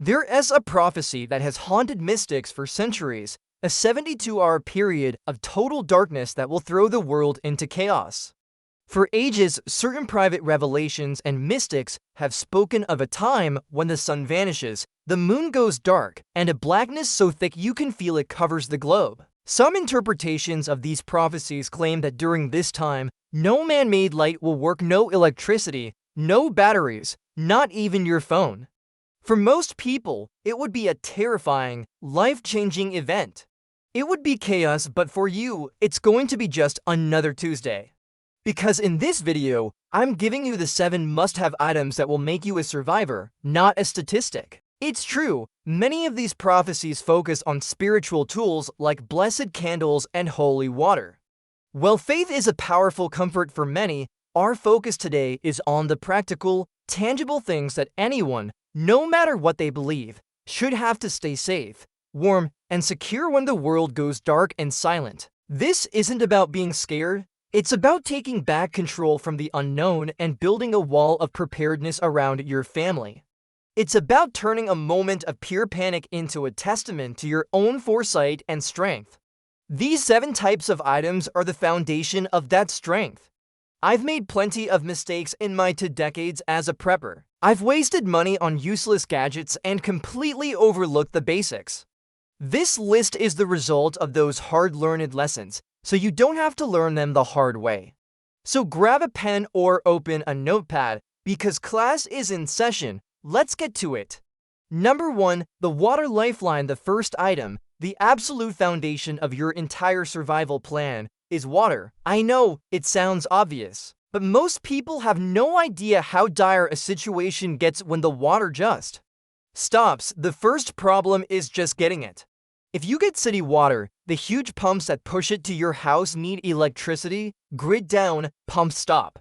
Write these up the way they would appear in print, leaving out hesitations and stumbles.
There is a prophecy that has haunted mystics for centuries, a 72-hour period of total darkness that will throw the world into chaos. For ages, certain private revelations and mystics have spoken of a time when the sun vanishes, the moon goes dark, and a blackness so thick you can feel it covers the globe. Some interpretations of these prophecies claim that during this time, no man-made light will work, no electricity, no batteries, not even your phone. For most people, it would be a terrifying, life-changing event. It would be chaos, but for you, it's going to be just another Tuesday. Because in this video, I'm giving you the 7 must-have items that will make you a survivor, not a statistic. It's true, many of these prophecies focus on spiritual tools like blessed candles and holy water. While faith is a powerful comfort for many, our focus today is on the practical, tangible things that anyone, no matter what they believe, should have to stay safe, warm, and secure when the world goes dark and silent. This isn't about being scared. It's about taking back control from the unknown and building a wall of preparedness around your family. It's about turning a moment of pure panic into a testament to your own foresight and strength. These 7 types of items are the foundation of that strength. I've made plenty of mistakes in my 2 decades as a prepper. I've wasted money on useless gadgets and completely overlooked the basics. This list is the result of those hard-learned lessons, so you don't have to learn them the hard way. So grab a pen or open a notepad, because class is in session. Let's get to it. Number 1, the water lifeline. The first item, the absolute foundation of your entire survival plan, is water. I know, it sounds obvious, but most people have no idea how dire a situation gets when the water just stops. The first problem is just getting it. If you get city water, the huge pumps that push it to your house need electricity, grid down, pump stop.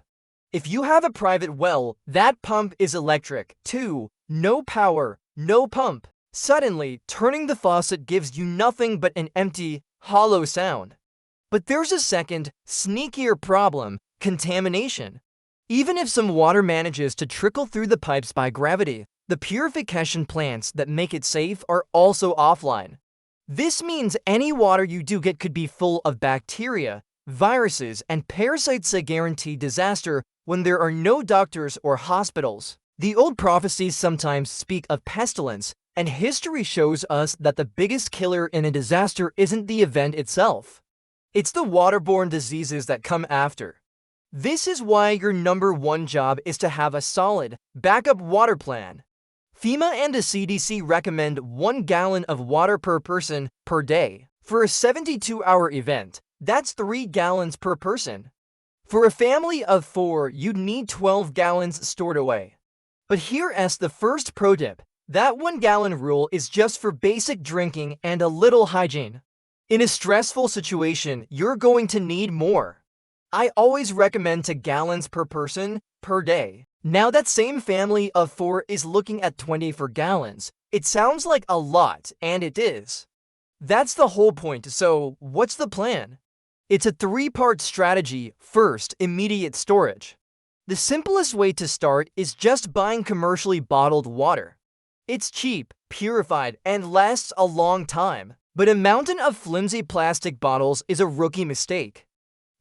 If you have a private well, that pump is electric. 2, no power, no pump. Suddenly, turning the faucet gives you nothing but an empty, hollow sound. But there's a second, sneakier problem: contamination. Even if some water manages to trickle through the pipes by gravity, the purification plants that make it safe are also offline. This means any water you do get could be full of bacteria, viruses, and parasites, a guaranteed disaster when there are no doctors or hospitals. The old prophecies sometimes speak of pestilence, and history shows us that the biggest killer in a disaster isn't the event itself. It's the waterborne diseases that come after. This is why your number 1 job is to have a solid, backup water plan. FEMA and the CDC recommend 1 gallon of water per person per day. For a 72-hour event, that's 3 gallons per person. For a family of 4, you'd need 12 gallons stored away. But here's the first pro tip. That 1 gallon rule is just for basic drinking and a little hygiene. In a stressful situation, you're going to need more. I always recommend 2 gallons per person per day. Now that same family of 4 is looking at 24 gallons. It sounds like a lot, and it is. That's the whole point. So what's the plan? It's a 3-part strategy. First, immediate storage. The simplest way to start is just buying commercially bottled water. It's cheap, purified, and lasts a long time. But a mountain of flimsy plastic bottles is a rookie mistake.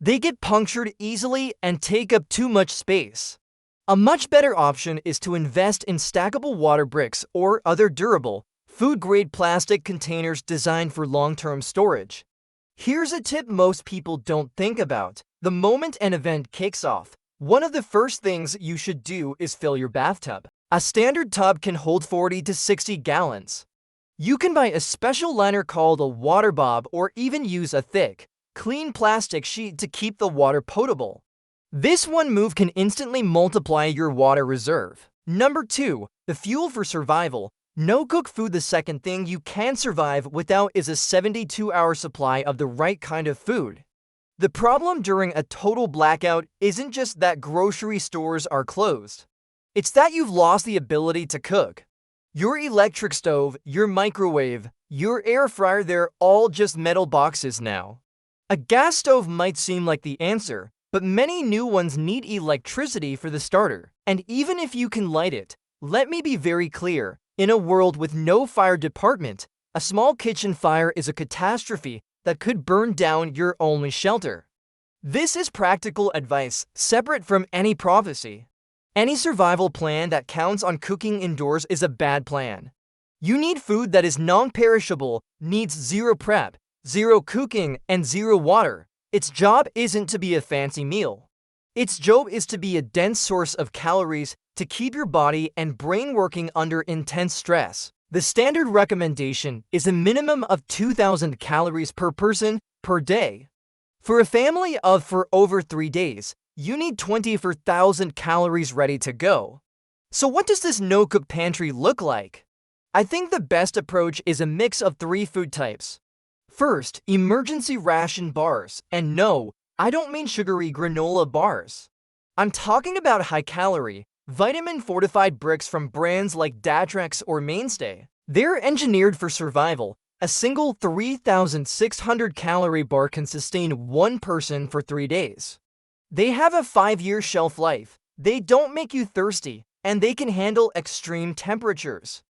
They get punctured easily and take up too much space. A much better option is to invest in stackable water bricks or other durable, food-grade plastic containers designed for long-term storage. Here's a tip most people don't think about. The moment an event kicks off, one of the first things you should do is fill your bathtub. A standard tub can hold 40 to 60 gallons. You can buy a special liner called a water bob or even use a thick, clean plastic sheet to keep the water potable. This one move can instantly multiply your water reserve. Number 2, the fuel for survival. No-cook food. The second thing you can survive without is a 72-hour supply of the right kind of food. The problem during a total blackout isn't just that grocery stores are closed. It's that you've lost the ability to cook. Your electric stove, your microwave, your air fryer, they're all just metal boxes now. A gas stove might seem like the answer, but many new ones need electricity for the starter. And even if you can light it, let me be very clear, In a world with no fire department, a small kitchen fire is a catastrophe that could burn down your only shelter. This is practical advice, separate from any prophecy. Any survival plan that counts on cooking indoors is a bad plan. You need food that is non-perishable, needs zero prep, zero cooking, and zero water. Its job isn't to be a fancy meal. Its job is to be a dense source of calories to keep your body and brain working under intense stress. The standard recommendation is a minimum of 2,000 calories per person per day. For a family for over 3 days, you need 24,000 calories ready to go. So what does this no-cook pantry look like? I think the best approach is a mix of 3 food types. First, emergency ration bars. And no, I don't mean sugary granola bars. I'm talking about high-calorie, vitamin-fortified bricks from brands like Datrax or Mainstay. They're engineered for survival. A single 3,600 calorie bar can sustain one person for 3 days. They have a 5-year shelf life. They don't make you thirsty, and they can handle extreme temperatures.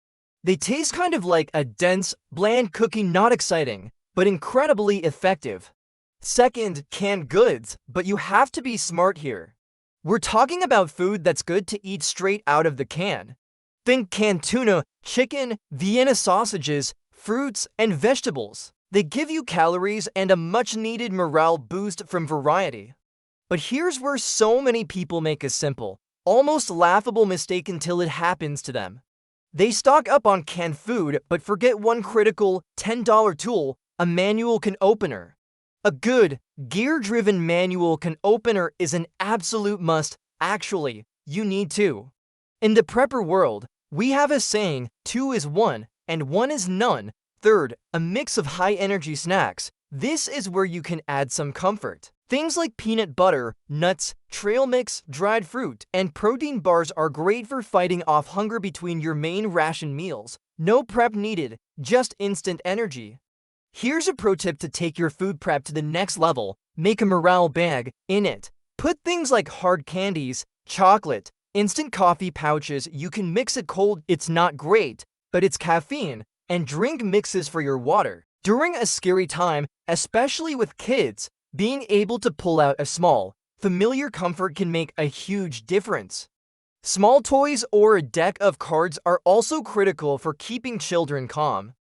They taste kind of like a dense, bland cookie, not exciting, but incredibly effective. Second, canned goods, but you have to be smart here. We're talking about food that's good to eat straight out of the can. Think canned tuna, chicken, Vienna sausages, fruits, and vegetables. They give you calories and a much-needed morale boost from variety. But here's where so many people make a simple, almost laughable mistake until it happens to them. They stock up on canned food but forget one critical $10 tool, a manual can opener. A good, gear-driven manual can opener is an absolute must. Actually, you need 2. In the prepper world, we have a saying, 2 is 1, and 1 is none. Third, a mix of high-energy snacks. This is where you can add some comfort. Things like peanut butter, nuts, trail mix, dried fruit, and protein bars are great for fighting off hunger between your main ration meals. No prep needed, just instant energy. Here's a pro tip to take your food prep to the next level. Make a morale bag. In it, put things like hard candies, chocolate, instant coffee pouches. You can mix it cold. It's not great, but it's caffeine. And drink mixes for your water. During a scary time, especially with kids, being able to pull out a small, familiar comfort can make a huge difference. Small toys or a deck of cards are also critical for keeping children calm.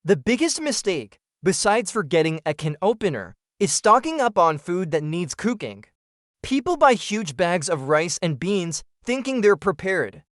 The biggest mistake, besides forgetting a can opener, is stocking up on food that needs cooking. People buy huge bags of rice and beans thinking they're prepared.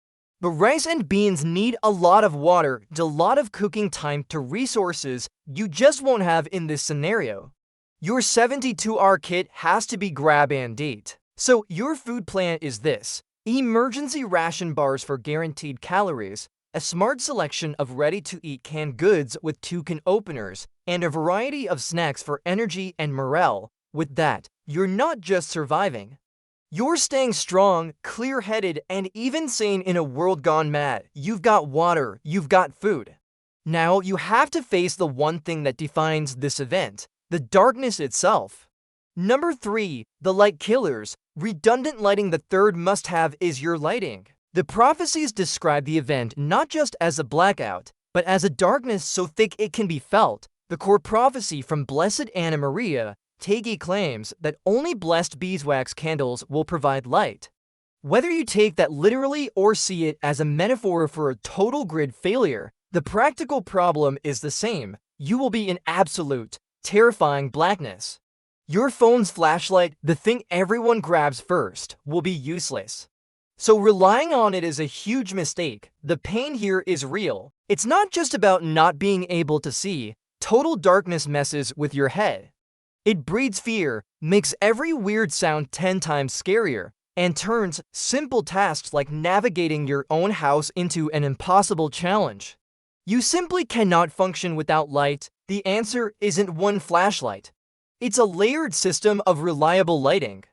But rice and beans need a lot of water, a lot of cooking time to resources you just won't have in this scenario. Your 72-hour kit has to be grab and eat. So your food plan is this: emergency ration bars for guaranteed calories, a smart selection of ready-to-eat canned goods with 2 can openers, and a variety of snacks for energy and morale. With that, you're not just surviving. You're staying strong, clear-headed, and even sane in a world gone mad. You've got water, you've got food. Now you have to face the one thing that defines this event: the darkness itself. Number 3, the light killers. Redundant lighting. The third must-have is your lighting. The prophecies describe the event not just as a blackout, but as a darkness so thick it can be felt. The core prophecy from Blessed Anna Maria Tegi claims that only blessed beeswax candles will provide light. Whether you take that literally or see it as a metaphor for a total grid failure, the practical problem is the same. You will be in absolute, terrifying blackness. Your phone's flashlight, the thing everyone grabs first, will be useless. So relying on it is a huge mistake. The pain here is real. It's not just about not being able to see. Total darkness messes with your head. It breeds fear, makes every weird sound 10 times scarier, and turns simple tasks like navigating your own house into an impossible challenge. You simply cannot function without light. The answer isn't one flashlight. It's a layered system of reliable lighting.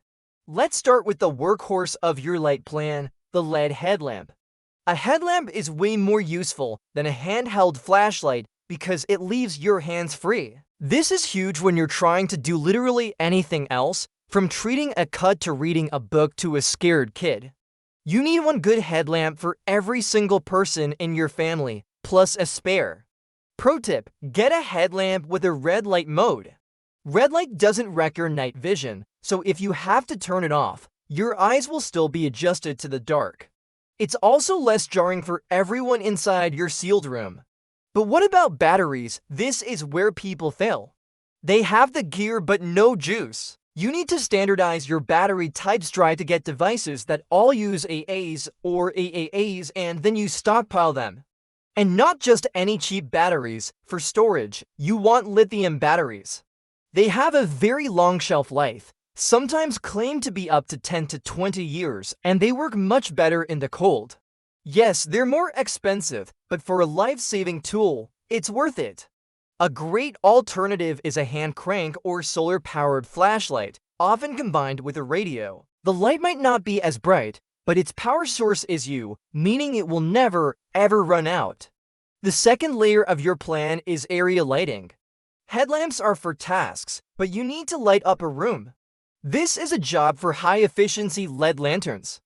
Let's start with the workhorse of your light plan, the LED headlamp. A headlamp is way more useful than a handheld flashlight because it leaves your hands free. This is huge when you're trying to do literally anything else, from treating a cut to reading a book to a scared kid. You need one good headlamp for every single person in your family. plus a spare. Pro tip: get a headlamp with a red light mode. Red light doesn't wreck your night vision, so if you have to turn it off, your eyes will still be adjusted to the dark. It's also less jarring for everyone inside your sealed room. But what about batteries? This is where people fail. They have the gear but no juice. You need to standardize your battery types. Try to get devices that all use AAs or AAAs and then you stockpile them. And not just any cheap batteries. For storage, you want lithium batteries. They have a very long shelf life, sometimes claimed to be up to 10 to 20 years, and they work much better in the cold. Yes, they're more expensive, but for a life-saving tool, it's worth it. A great alternative is a hand crank or solar-powered flashlight, often combined with a radio. The light might not be as bright, but its power source is you, meaning it will never, ever run out. The second layer of your plan is area lighting. Headlamps are for tasks, but you need to light up a room. This is a job for high-efficiency LED lanterns.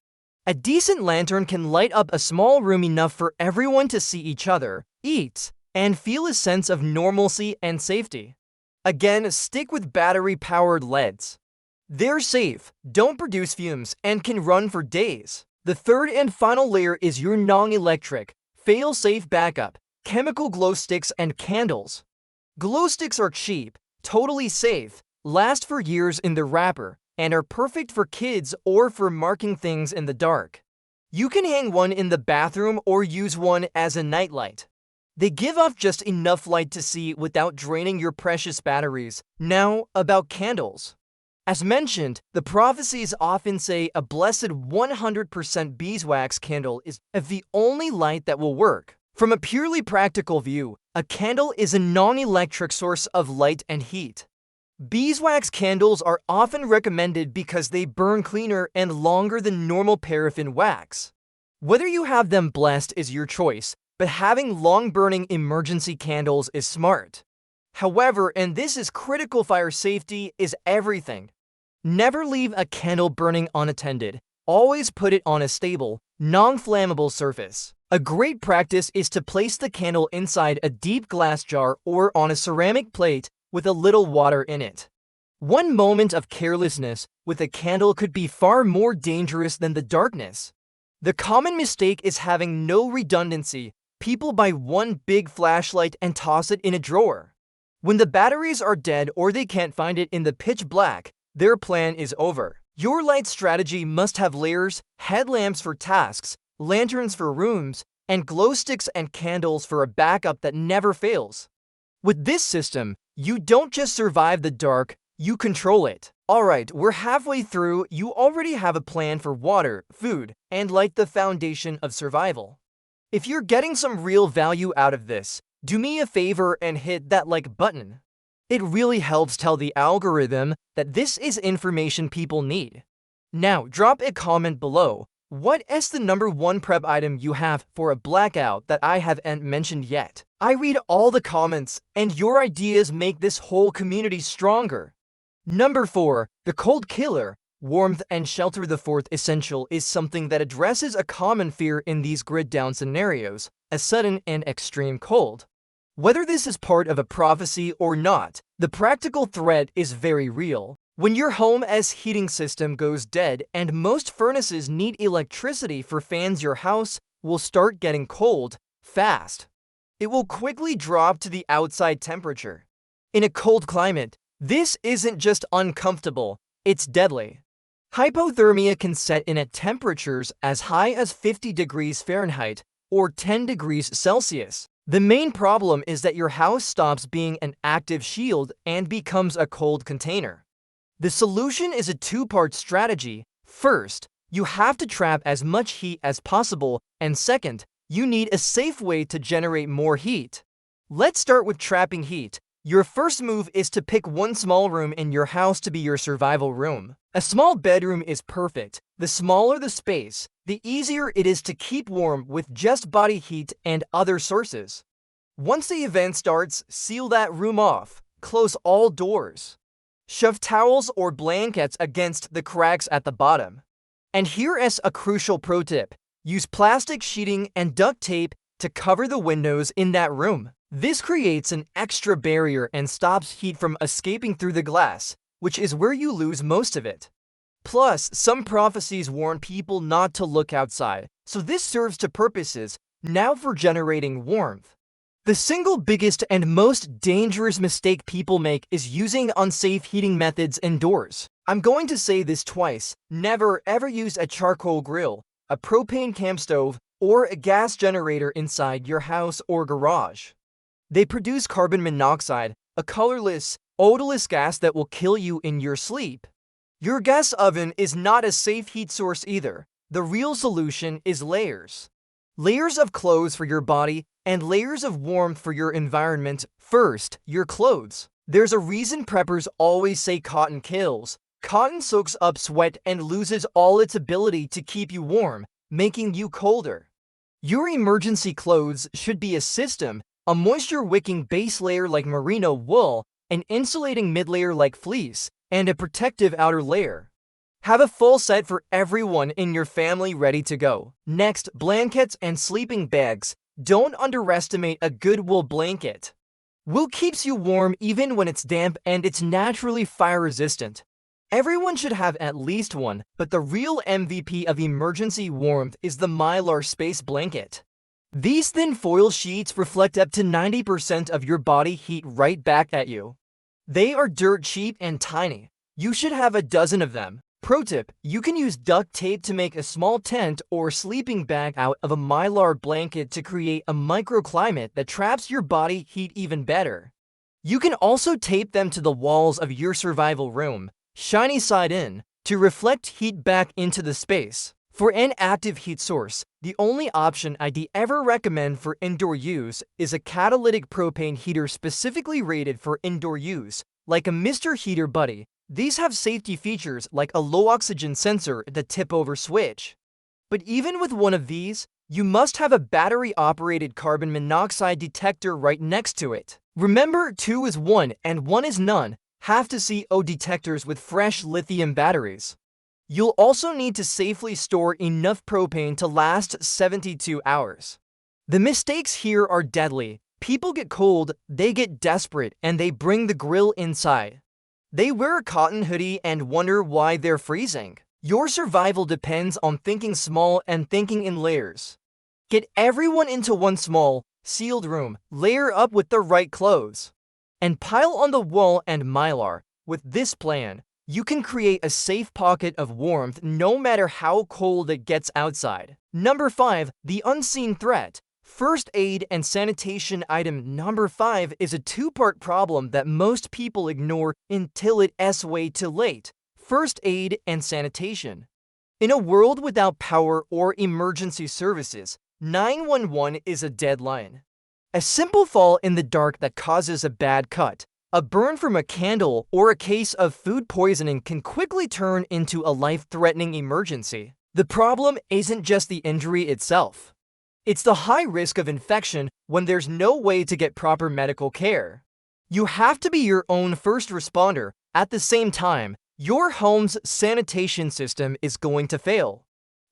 A decent lantern can light up a small room enough for everyone to see each other, eat, and feel a sense of normalcy and safety. Again, stick with battery-powered LEDs. They're safe, don't produce fumes, and can run for days. The third and final layer is your non-electric, fail-safe backup, chemical glow sticks and candles. Glow sticks are cheap, totally safe, last for years in the wrapper, and are perfect for kids or for marking things in the dark. You can hang one in the bathroom or use one as a nightlight. They give off just enough light to see without draining your precious batteries. Now, about candles. As mentioned, the prophecies often say a blessed 100% beeswax candle is the only light that will work. From a purely practical view, a candle is a non-electric source of light and heat. Beeswax candles are often recommended because they burn cleaner and longer than normal paraffin wax. Whether you have them blessed is your choice, but having long-burning emergency candles is smart. However, and this is critical, fire safety is everything. Never leave a candle burning unattended. Always put it on a stable, non-flammable surface. A great practice is to place the candle inside a deep glass jar or on a ceramic plate with a little water in it. One moment of carelessness with a candle could be far more dangerous than the darkness. The common mistake is having no redundancy. People buy one big flashlight and toss it in a drawer. When the batteries are dead or they can't find it in the pitch black, their plan is over. Your light strategy must have layers, headlamps for tasks, lanterns for rooms, and glow sticks and candles for a backup that never fails. With this system, you don't just survive the dark, you control it. Alright, we're halfway through. You already have a plan for water, food, and light, the foundation of survival. If you're getting some real value out of this, do me a favor and hit that like button. It really helps tell the algorithm that this is information people need. Now, drop a comment below. What is the #1 prep item you have for a blackout that I haven't mentioned yet? I read all the comments, and your ideas make this whole community stronger. Number 4, the cold killer, warmth and shelter. The fourth essential is something that addresses a common fear in these grid-down scenarios, a sudden and extreme cold. Whether this is part of a prophecy or not, the practical threat is very real. When your home's heating system goes dead and most furnaces need electricity for fans, your house will start getting cold fast. It will quickly drop to the outside temperature. In a cold climate, this isn't just uncomfortable, it's deadly. Hypothermia can set in at temperatures as high as 50 degrees Fahrenheit or 10 degrees Celsius. The main problem is that your house stops being an active shield and becomes a cold container. The solution is a two-part strategy. First, you have to trap as much heat as possible, and second, you need a safe way to generate more heat. Let's start with trapping heat. Your first move is to pick one small room in your house to be your survival room. A small bedroom is perfect. The smaller the space, the easier it is to keep warm with just body heat and other sources. Once the event starts, seal that room off. Close all doors. Shove towels or blankets against the cracks at the bottom. And here is a crucial pro tip. Use plastic sheeting and duct tape to cover the windows in that room. This creates an extra barrier and stops heat from escaping through the glass, which is where you lose most of it. Plus, some prophecies warn people not to look outside, so this serves two purposes. Now for generating warmth. The single biggest and most dangerous mistake people make is using unsafe heating methods indoors. I'm going to say this twice. Never ever use a charcoal grill, a propane camp stove, or a gas generator inside your house or garage. They produce carbon monoxide, a colorless, odorless gas that will kill you in your sleep. Your gas oven is not a safe heat source either. The real solution is layers. Layers of clothes for your body and layers of warmth for your environment. First, your clothes. There's a reason preppers always say cotton kills. Cotton soaks up sweat and loses all its ability to keep you warm, making you colder. Your emergency clothes should be a system, a moisture-wicking base layer like merino wool, an insulating mid-layer like fleece, and a protective outer layer. Have a full set for everyone in your family ready to go. Next, blankets and sleeping bags. Don't underestimate a good wool blanket. Wool keeps you warm even when it's damp and it's naturally fire-resistant. Everyone should have at least one, but the real MVP of emergency warmth is the Mylar Space Blanket. These thin foil sheets reflect up to 90% of your body heat right back at you. They are dirt cheap and tiny. You should have a dozen of them. Pro tip, you can use duct tape to make a small tent or sleeping bag out of a Mylar blanket to create a microclimate that traps your body heat even better. You can also tape them to the walls of your survival room, shiny side in, to reflect heat back into the space. For an active heat source, the only option I'd ever recommend for indoor use is a catalytic propane heater specifically rated for indoor use, like a Mr. Heater Buddy. These have safety features like a low oxygen sensor and a tip-over switch. But even with one of these, you must have a battery-operated carbon monoxide detector right next to it. Remember, 2 is 1 and 1 is none. Have to see CO detectors with fresh lithium batteries. You'll also need to safely store enough propane to last 72 hours. The mistakes here are deadly. People get cold, they get desperate, and they bring the grill inside. They wear a cotton hoodie and wonder why they're freezing. Your survival depends on thinking small and thinking in layers. Get everyone into one small, sealed room, layer up with the right clothes, and pile on the wool and Mylar. With this plan, you can create a safe pocket of warmth no matter how cold it gets outside. Number 5. The unseen threat. First aid and sanitation item number 5 is a two-part problem that most people ignore until it's way too late. First aid and sanitation. In a world without power or emergency services, 911 is a deadline. A simple fall in the dark that causes a bad cut, a burn from a candle, or a case of food poisoning can quickly turn into a life-threatening emergency. The problem isn't just the injury itself. It's the high risk of infection when there's no way to get proper medical care. You have to be your own first responder. At the same time, your home's sanitation system is going to fail.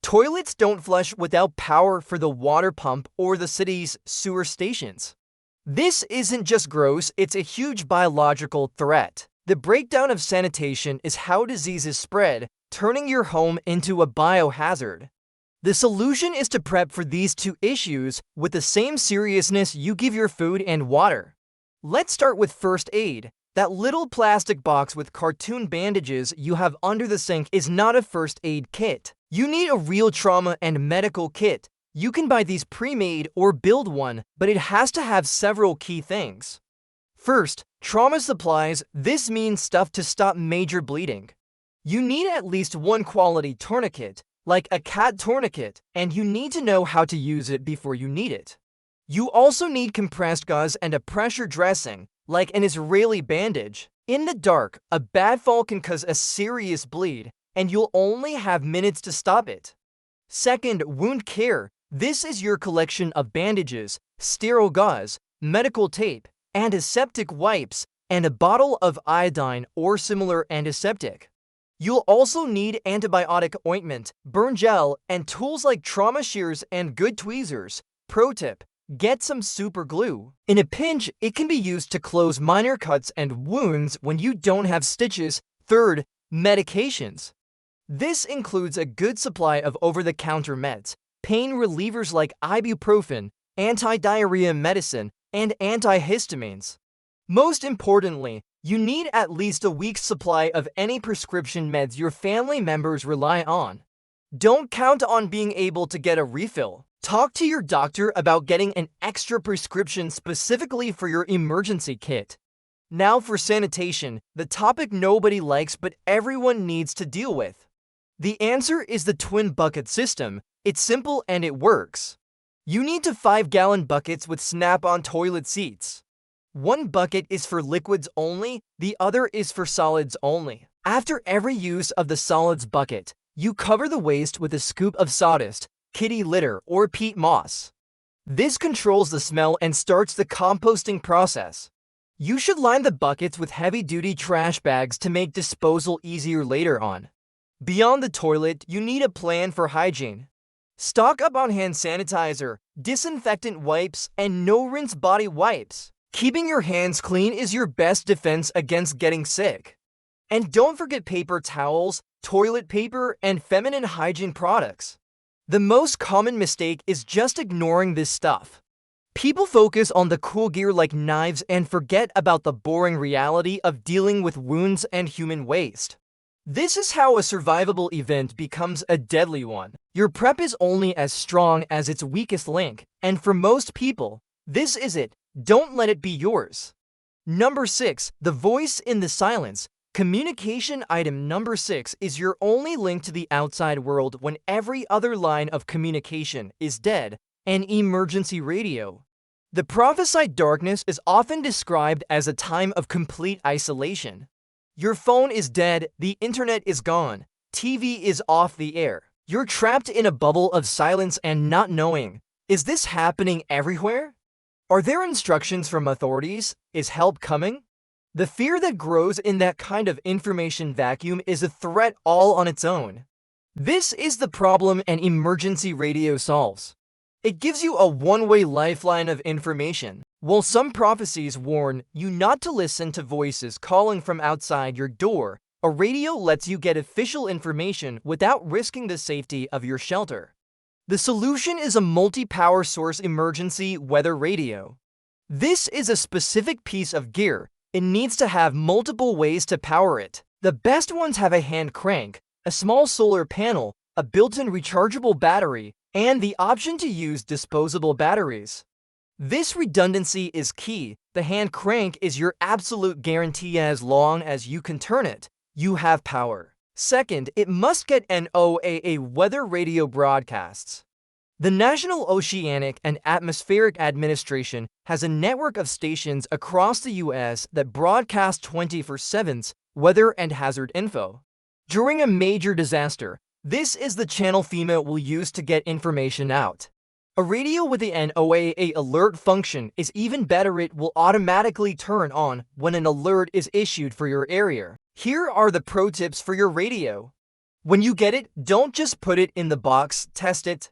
Toilets don't flush without power for the water pump or the city's sewer stations. This isn't just gross, it's a huge biological threat. The breakdown of sanitation is how diseases spread, turning your home into a biohazard. The solution is to prep for these two issues with the same seriousness you give your food and water. Let's start with first aid. That little plastic box with cartoon bandages you have under the sink is not a first aid kit. You need a real trauma and medical kit. You can buy these pre-made or build one, but it has to have several key things. First, trauma supplies. This means stuff to stop major bleeding. You need at least one quality tourniquet, like a cat tourniquet, and you need to know how to use it before you need it. You also need compressed gauze and a pressure dressing, like an Israeli bandage. In the dark, a bad fall can cause a serious bleed, and you'll only have minutes to stop it. Second, wound care. This is your collection of bandages, sterile gauze, medical tape, antiseptic wipes, and a bottle of iodine or similar antiseptic. You'll also need antibiotic ointment, burn gel, and tools like trauma shears and good tweezers. Pro tip, Get some super glue. In a pinch, it can be used to close minor cuts and wounds when you don't have stitches. Third, medications. This includes a good supply of over-the-counter meds, pain relievers like ibuprofen, anti-diarrhea medicine, and antihistamines. Most importantly, you need at least a week's supply of any prescription meds your family members rely on. Don't count on being able to get a refill. Talk to your doctor about getting an extra prescription specifically for your emergency kit. Now for sanitation, the topic nobody likes but everyone needs to deal with. The answer is the twin bucket system. It's simple and it works. You need 5-gallon buckets with snap-on toilet seats. One bucket is for liquids only, the other is for solids only. After every use of the solids bucket, you cover the waste with a scoop of sawdust, kitty litter, or peat moss. This controls the smell and starts the composting process. You should line the buckets with heavy-duty trash bags to make disposal easier later on. Beyond the toilet, you need a plan for hygiene. Stock up on hand sanitizer, disinfectant wipes, and no-rinse body wipes. Keeping your hands clean is your best defense against getting sick. And don't forget paper towels, toilet paper, and feminine hygiene products. The most common mistake is just ignoring this stuff. People focus on the cool gear like knives and forget about the boring reality of dealing with wounds and human waste. This is how a survivable event becomes a deadly one. Your prep is only as strong as its weakest link, and for most people, this is it. Don't let it be yours. Number 6. The voice in the silence. Communication item number 6 is your only link to the outside world when every other line of communication is dead, an emergency radio. The prophesied darkness is often described as a time of complete isolation. Your phone is dead, the internet is gone, TV is off the air. You're trapped in a bubble of silence and not knowing. Is this happening everywhere? Are there instructions from authorities? Is help coming? The fear that grows in that kind of information vacuum is a threat all on its own. This is the problem an emergency radio solves. It gives you a one-way lifeline of information. While some prophecies warn you not to listen to voices calling from outside your door, a radio lets you get official information without risking the safety of your shelter. The solution is a multi-power source emergency weather radio. This is a specific piece of gear. It needs to have multiple ways to power it. The best ones have a hand crank, a small solar panel, a built-in rechargeable battery, and the option to use disposable batteries. This redundancy is key. The hand crank is your absolute guarantee as long as you can turn it. You have power. Second, it must get NOAA weather radio broadcasts. The National Oceanic and Atmospheric Administration has a network of stations across the U.S. that broadcast 24/7 weather and hazard info. During a major disaster, this is the channel FEMA will use to get information out. A radio with the NOAA alert function is even better. It will automatically turn on when an alert is issued for your area. Here are the pro tips for your radio. When you get it, don't just put it in the box, test it.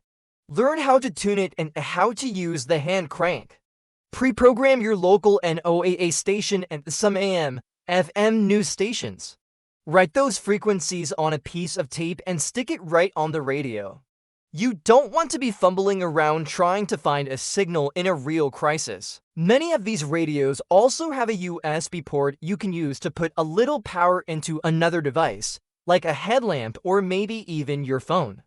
Learn how to tune it and how to use the hand crank. Pre-program your local NOAA station and some AM, FM news stations. Write those frequencies on a piece of tape and stick it right on the radio. You don't want to be fumbling around trying to find a signal in a real crisis. Many of these radios also have a USB port you can use to put a little power into another device, like a headlamp or maybe even your phone.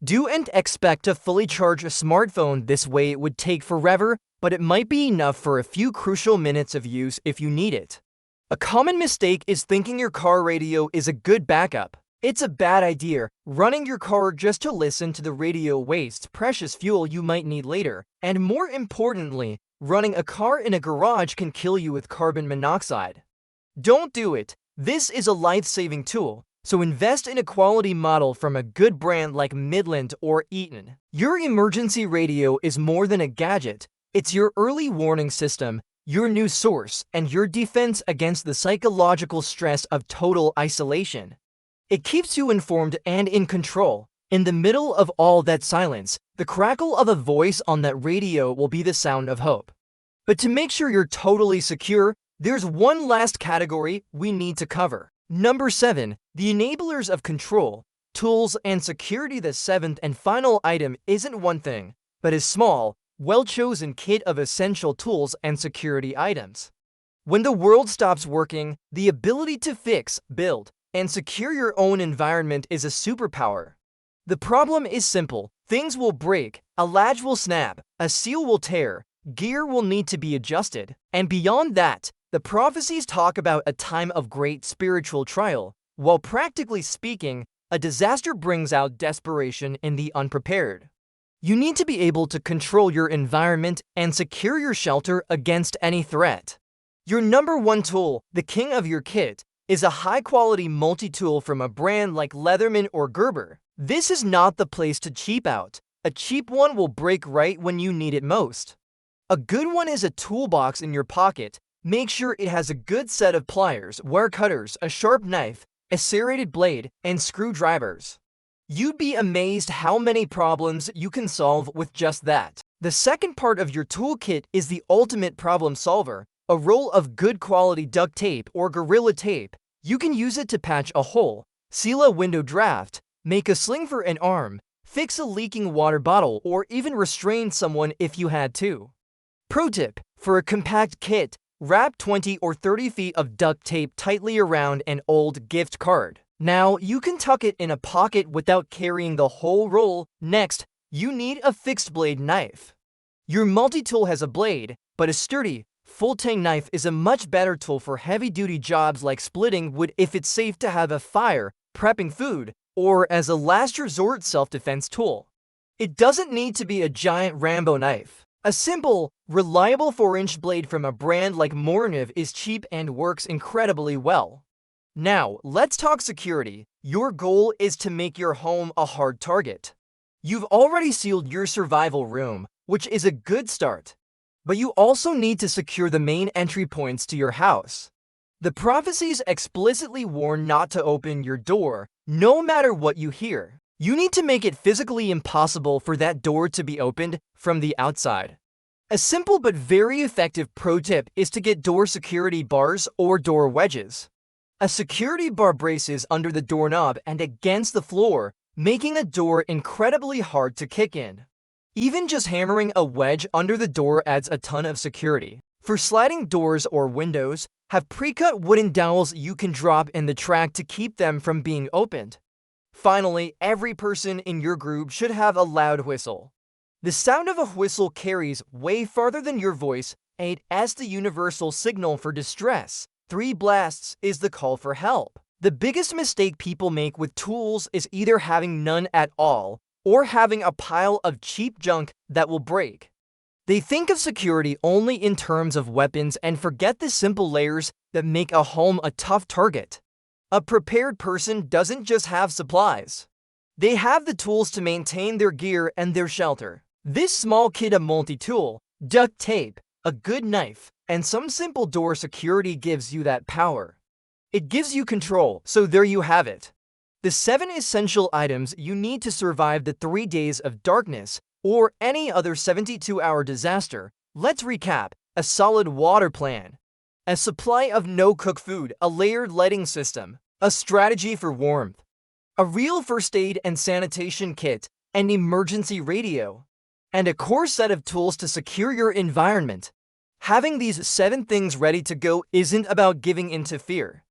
Don't expect to fully charge a smartphone this way. It would take forever, but it might be enough for a few crucial minutes of use if you need it. A common mistake is thinking your car radio is a good backup. It's a bad idea. Running your car just to listen to the radio wastes precious fuel you might need later. And more importantly, running a car in a garage can kill you with carbon monoxide. Don't do it. This is a life-saving tool, so invest in a quality model from a good brand like Midland or Eaton. Your emergency radio is more than a gadget. It's your early warning system, your news source, and your defense against the psychological stress of total isolation. It keeps you informed and in control. In the middle of all that silence, The crackle of a voice on that radio will be the sound of hope. But to make sure you're totally secure, there's one last category we need to cover. Number 7. The enablers of control, tools, and security. The seventh and final item isn't one thing, but a small, well-chosen kit of essential tools and security items. When the world stops working, the ability to fix, build, and secure your own environment is a superpower. The problem is simple. Things will break, a latch will snap, a seal will tear, gear will need to be adjusted. And beyond that, the prophecies talk about a time of great spiritual trial, while practically speaking, a disaster brings out desperation in the unprepared. You need to be able to control your environment and secure your shelter against any threat. Your number one tool, the king of your kit, is a high-quality multi-tool from a brand like Leatherman or Gerber. This is not the place to cheap out. A cheap one will break right when you need it most. A good one is a toolbox in your pocket. Make sure it has a good set of pliers, wire cutters, a sharp knife, a serrated blade, and screwdrivers. You'd be amazed how many problems you can solve with just that. The second part of your toolkit is the ultimate problem solver, a roll of good quality duct tape or Gorilla Tape. You can use it to patch a hole, seal a window draft, make a sling for an arm, fix a leaking water bottle, or even restrain someone if you had to. Pro tip: for a compact kit, wrap 20 or 30 feet of duct tape tightly around an old gift card. Now, you can tuck it in a pocket without carrying the whole roll. Next, you need a fixed blade knife. Your multi-tool has a blade, but a sturdy, full-tang knife is a much better tool for heavy-duty jobs like splitting wood if it's safe to have a fire, prepping food, or as a last resort self-defense tool. It doesn't need to be a giant Rambo knife. A simple, reliable 4-inch blade from a brand like Morniv is cheap and works incredibly well. Now, let's talk security. Your goal is to make your home a hard target. You've already sealed your survival room, which is a good start. But you also need to secure the main entry points to your house. The prophecies explicitly warn not to open your door, no matter what you hear. You need to make it physically impossible for that door to be opened from the outside. A simple but very effective pro tip is to get door security bars or door wedges. A security bar braces under the doorknob and against the floor, making a door incredibly hard to kick in. Even just hammering a wedge under the door adds a ton of security. For sliding doors or windows, have pre-cut wooden dowels you can drop in the track to keep them from being opened. Finally, every person in your group should have a loud whistle. The sound of a whistle carries way farther than your voice, and as the universal signal for distress. 3 blasts is the call for help. The biggest mistake people make with tools is either having none at all or having a pile of cheap junk that will break. They think of security only in terms of weapons and forget the simple layers that make a home a tough target. A prepared person doesn't just have supplies. They have the tools to maintain their gear and their shelter. This small kit of multi-tool, duct tape, a good knife, and some simple door security gives you that power. It gives you control, so there you have it. The 7 essential items you need to survive the 3 days of darkness or any other 72-hour disaster. Let's recap. A solid water plan, a supply of no-cook food, a layered lighting system, a strategy for warmth, a real first aid and sanitation kit, an emergency radio, and a core set of tools to secure your environment. Having these 7 things ready to go isn't about giving in to fear.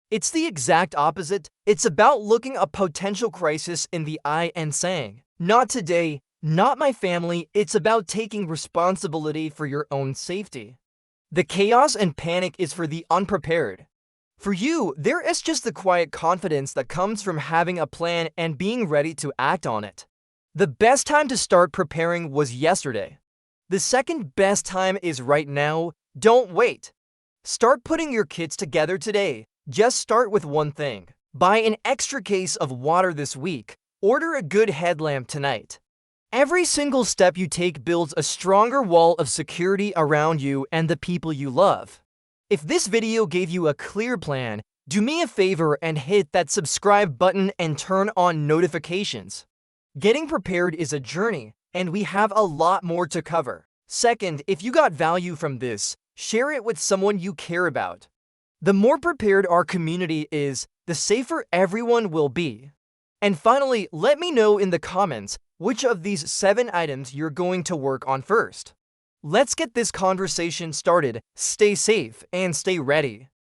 It's the exact opposite. It's about looking a potential crisis in the eye and saying, "Not today, not my family." It's about taking responsibility for your own safety. The chaos and panic is for the unprepared. For you, there is just the quiet confidence that comes from having a plan and being ready to act on it. The best time to start preparing was yesterday. The second best time is right now. Don't wait. Start putting your kits together today. Just start with one thing. Buy an extra case of water this week. Order a good headlamp tonight. Every single step you take builds a stronger wall of security around you and the people you love. If this video gave you a clear plan, do me a favor and hit that subscribe button and turn on notifications. Getting prepared is a journey, and we have a lot more to cover. Second, if you got value from this, share it with someone you care about. The more prepared our community is, the safer everyone will be. And finally, let me know in the comments which of these 7 items you're going to work on first. Let's get this conversation started. Stay safe and stay ready.